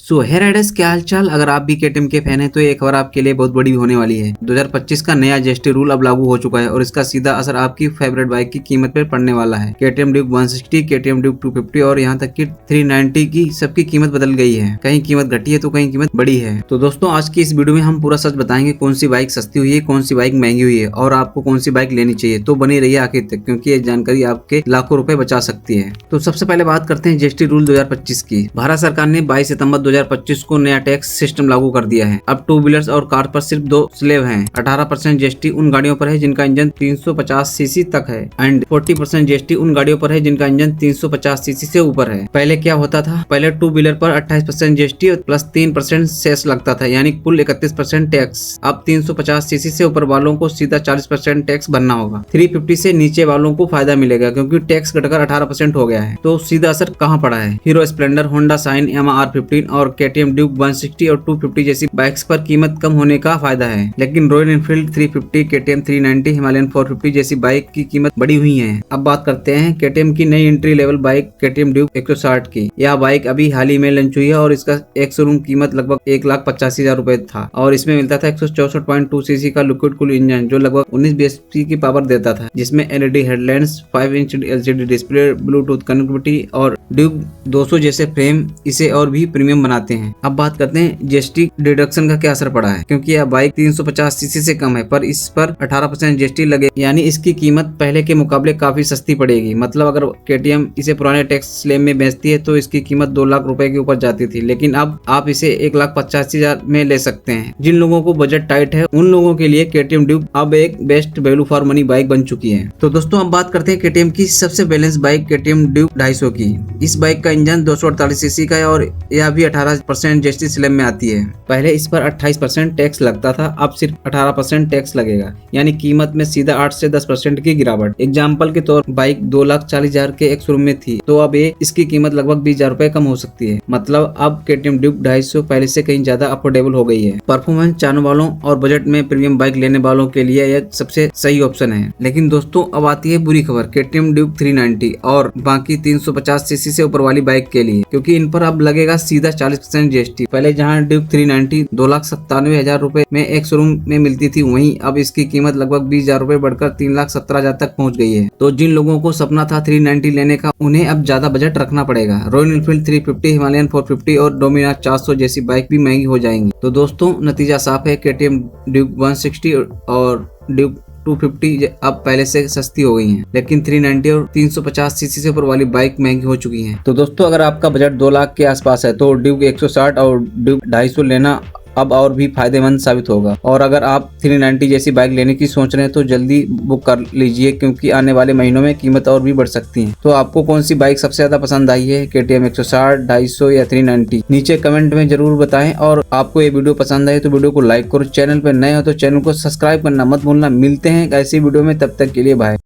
सो हे Riders, क्या हाल चाल। अगर आप भी केटीएम के फैन हैं तो ये खबर आपके लिए बहुत बड़ी होने वाली है। 2025 का नया जीएसटी रूल अब लागू हो चुका है और इसका सीधा असर आपकी फेवरेट बाइक की कीमत पर पड़ने वाला है। केटीएम ड्यूक 160, केटीएम ड्यूक 250 और यहाँ तक कि 390 की सबकी कीमत बदल गई है। कहीं कीमत घटी है तो कहीं कीमत बढ़ी है। तो दोस्तों, आज की इस वीडियो में हम पूरा सच बताएंगे कौन सी बाइक सस्ती हुई है, कौन सी बाइक महंगी हुई है और आपको कौन सी बाइक लेनी चाहिए। तो बनी रहिए आखिर तक, क्योंकि ये जानकारी आपके लाखों रुपए बचा सकती है। तो सबसे पहले बात करते हैं जीएसटी रूल 2025 की। भारत सरकार ने 22 सितंबर 2025 को नया टैक्स सिस्टम लागू कर दिया है। अब टू व्हीलर्स और कार पर सिर्फ 2 स्लैब हैं। 18% जीएसटी उन गाड़ियों पर है जिनका इंजन 350 सीसी तक है एंड 40% जीएसटी उन गाड़ियों पर है जिनका इंजन 350 सीसी से ऊपर है। पहले क्या होता था, पहले टू व्हीलर पर 28% जीएसटी प्लस 3% सेस लगता था, यानी कुल 31% टैक्स। अब 350 सीसी से ऊपर वालों को सीधा 40% टैक्स भरना होगा। 350 से नीचे वालों को फायदा मिलेगा क्योंकि टैक्स घटकर 18% हो गया है। तो सीधा असर कहाँ पड़ा है? Hero Splendor, Honda shine, Yamaha R15 और केटीएम ड्यूक 160 और 250 जैसी बाइक्स पर कीमत कम होने का फायदा है, लेकिन रॉयल एनफील्ड 350, केटीएम 390, हिमालयन 450 जैसी बाइक की कीमत बढ़ी हुई है। अब बात करते हैं केटीएम की नई entry level bike KTM Duke 160 की। यह बाइक अभी हाल ही में लॉन्च हुई है और इसका एक शोरूम कीमत लगभग 1,85,000 रुपए था और इसमें मिलता था 164.2 सीसी का लिक्विड कूल इंजन जो लगभग 19 bhp की पावर देता था, जिसमें LED headlamps, 5 inch LCD display, Bluetooth connectivity और ड्यूक 200 जैसे फ्रेम इसे और भी प्रीमियम बनाते हैं। अब बात करते हैं जीएसटी डिडक्शन का क्या असर पड़ा है, क्योंकि यह बाइक 350 सीसी से कम है पर इस पर 18% जीएसटी लगे, यानी इसकी कीमत पहले के मुकाबले काफी सस्ती पड़ेगी। मतलब अगर केटीएम इसे पुराने टैक्स स्लैब में बेचती है तो इसकी कीमत 2 लाख रुपए के ऊपर जाती थी, लेकिन अब आप इसे 1,85,000 में ले सकते हैं। जिन लोगों को बजट टाइट है उन लोगों के लिए केटीएम ड्यूक अब एक best value for money bike बन चुकी है। तो दोस्तों, अब बात करते हैं केटीएम की सबसे बैलेंस बाइक केटीएम ड्यूक 250 की। इस बाइक का इंजन 248 सीसी का है और यह भी 18% जीएसटी स्लैब में आती है। पहले इस पर 28% टैक्स लगता था, अब सिर्फ 18% टैक्स लगेगा, यानी कीमत में सीधा 8 से 10% की गिरावट। एग्जाम्पल के तौर बाइक 2,40,000 के एक शोरूम में थी तो अब इसकी कीमत लगभग 20,000 रुपए कम हो सकती है। मतलब अब केटीएम ड्यूक 250 पहले से कहीं ज्यादा अफोर्डेबल हो गई है। परफॉर्मेंस चाहने वालों और बजट में प्रीमियम बाइक लेने वालों के लिए यह सबसे सही ऑप्शन है। लेकिन दोस्तों, अब आती है बुरी खबर केटीएम ड्यूक 390 और बाकी 350 सीसी से ऊपर वाली बाइक के लिए, क्योंकि इन पर अब लगेगा सीधा 40% जीएसटी। पहले जहां ड्यूक 390 2,97,000 रुपए में एक शोरूम में मिलती थी, वहीं अब इसकी कीमत लगभग 20,000 रुपए बढ़कर 3,17,000 तक पहुंच गई है। तो जिन लोगों को सपना था 390 लेने का, उन्हें अब ज्यादा बजट रखना पड़ेगा। रॉयल एनफील्ड 350, हिमालयन 450 और डोमिनार 400 जैसी बाइक भी महंगी हो जाएंगी। तो दोस्तों, नतीजा साफ है, केटीएम ड्यूक 160 और ड्यूक 250 अब पहले से सस्ती हो गई हैं, लेकिन 390 और 350 सीसी से ऊपर वाली बाइक महंगी हो चुकी हैं। तो दोस्तों, अगर आपका बजट 2 लाख के आसपास है तो ड्यूक 160 और ड्यूक 250 लेना अब और भी फायदेमंद साबित होगा। और अगर आप 390 जैसी बाइक लेने की सोच रहे हैं तो जल्दी बुक कर लीजिए, क्योंकि आने वाले महीनों में कीमत और भी बढ़ सकती है। तो आपको कौन सी बाइक सबसे ज्यादा पसंद आई है, केटीएम 160, 250 या 390? नीचे कमेंट में जरूर बताएं। और आपको ये वीडियो पसंद आए तो वीडियो को लाइक करो, चैनल पर नए हो तो चैनल को सब्सक्राइब करना मत भूलना। मिलते हैं ऐसी वीडियो में, तब तक के लिए बाय।